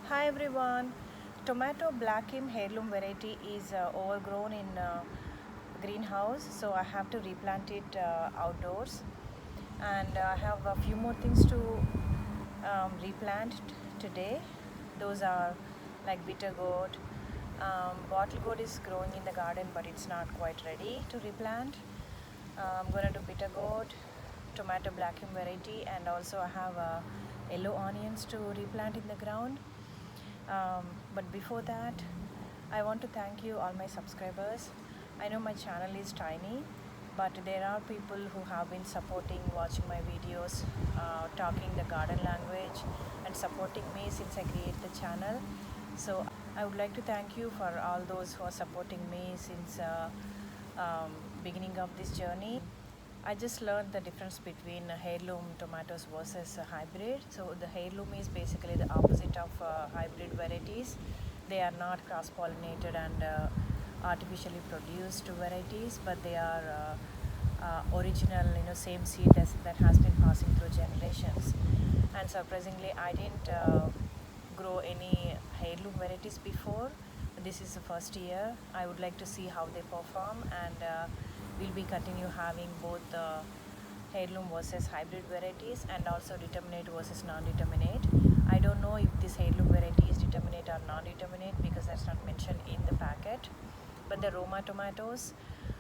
Hi everyone. Tomato black Krim heirloom variety is overgrown in greenhouse, so I have to replant it outdoors. And I have a few more things to replant today. Those are like bitter gourd. Bottle gourd is growing in the garden, but it's not quite ready to replant. I'm gonna do bitter gourd, tomato black Krim variety, and also I have yellow onions to replant in the ground. But before that, I want to thank you, all my subscribers. I know my channel is tiny, but there are people who have been supporting, watching my videos, talking the garden language, and supporting me since I created the channel. So I would like to thank you for all those who are supporting me since beginning of this journey. I just learned the difference between heirloom tomatoes versus hybrid. So the heirloom is basically the opposite of hybrid varieties. They are not cross-pollinated and artificially produced varieties, but they are original, same seed that has been passing through generations. And surprisingly, I didn't grow any heirloom varieties before. This is the first year. I would like to see how they perform, and we'll be continue having both heirloom versus hybrid varieties and also determinate versus non-determinate. I don't know if this heirloom variety is determinate or non-determinate because that's not mentioned in the packet. But the Roma tomatoes,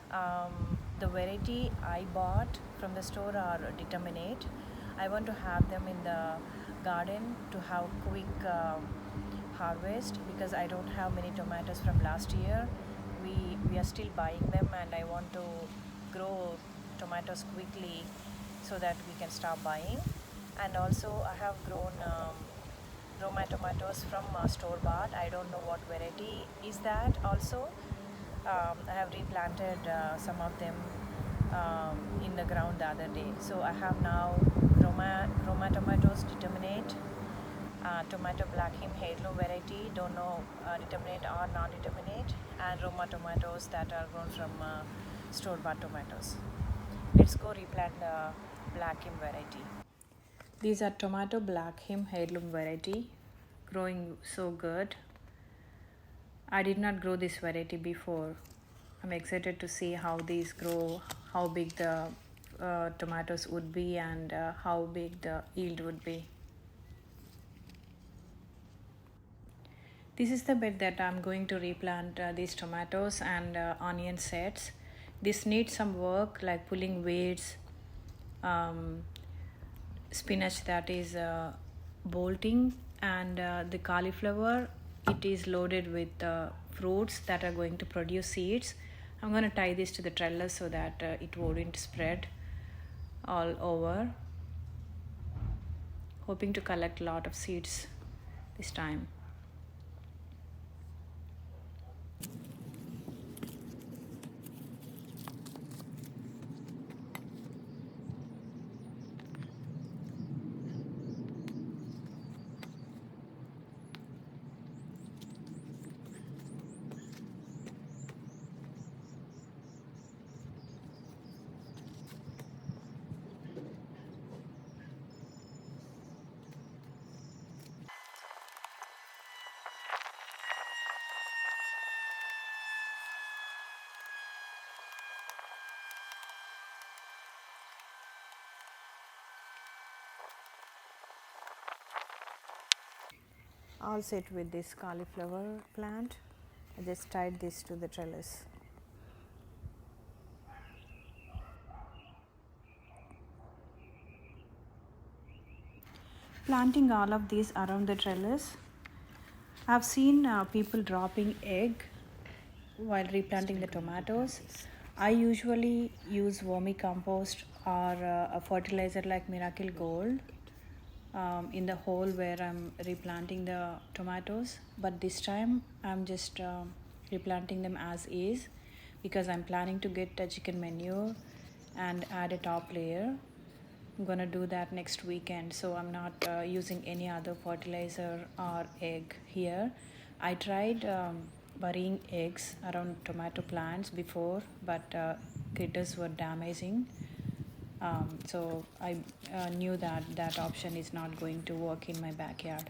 the variety I bought from the store are determinate. I want to have them in the garden to have quick harvest because I don't have many tomatoes from last year. We are still buying them, and I want to grow tomatoes quickly so that we can start buying. And also I have grown Roma tomatoes from store bought. I don't know what variety is that. Also I have replanted some of them in the ground the other day. So I have now Roma tomatoes determinate, tomato black Krim heirloom variety, don't know determinate or non-determinate, and Roma tomatoes that are grown from store-bought tomatoes. Let's go replant the black Krim variety. These are tomato black Krim heirloom variety, growing so good. I did not grow this variety before. I'm excited to see how these grow, how big the tomatoes would be, and how big the yield would be. This is the bed that I'm going to replant these tomatoes and onion sets. This needs some work like pulling weeds, um, spinach that is bolting, and the cauliflower. It is loaded with fruits that are going to produce seeds. I'm going to tie this to the trellis so that it wouldn't spread all over. Hoping to collect a lot of seeds this time. All set with this cauliflower plant. I just tied this to the trellis. Planting all of these around the trellis. I've seen people dropping egg while replanting the tomatoes. I usually use vermicompost or a fertilizer like Miracle Gold in the hole where I'm replanting the tomatoes, but this time I'm just replanting them as is because I'm planning to get a chicken manure and add a top layer. I'm gonna do that next weekend, so I'm not using any other fertilizer or egg here. I tried burying eggs around tomato plants before, but critters were damaging. So I knew that that option is not going to work in my backyard.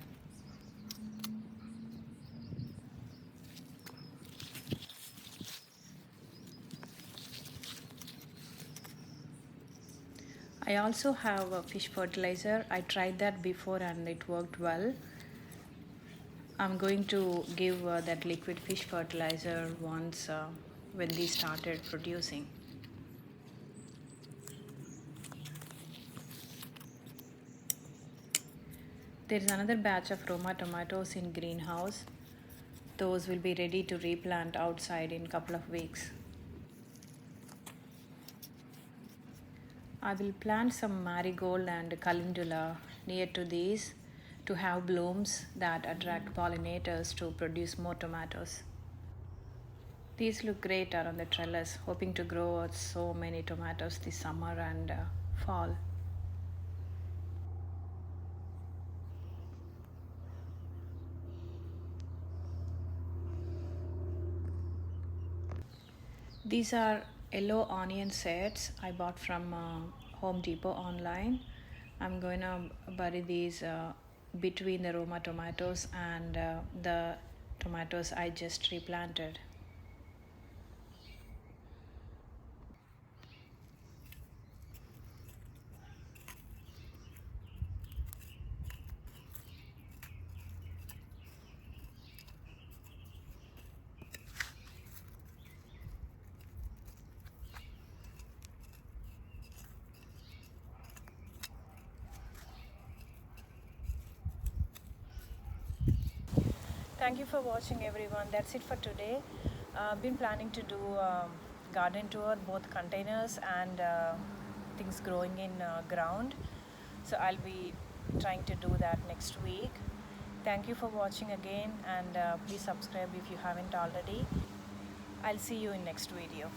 I also have a fish fertilizer. I tried that before and it worked well. I'm going to give that liquid fish fertilizer once when these started producing. There is another batch of Roma tomatoes in greenhouse. Those will be ready to replant outside in couple of weeks. I will plant some marigold and calendula near to these to have blooms that attract pollinators to produce more tomatoes. These look great around the trellis, hoping to grow so many tomatoes this summer and fall. These are yellow onion sets I bought from Home Depot online. I'm going to bury these between the Roma tomatoes and the tomatoes I just replanted. Thank you for watching, everyone. That's it for today. I've been planning to do garden tour, both containers and things growing in ground. So I'll be trying to do that next week. Thank you for watching again, and please subscribe if you haven't already. I'll see you in next video.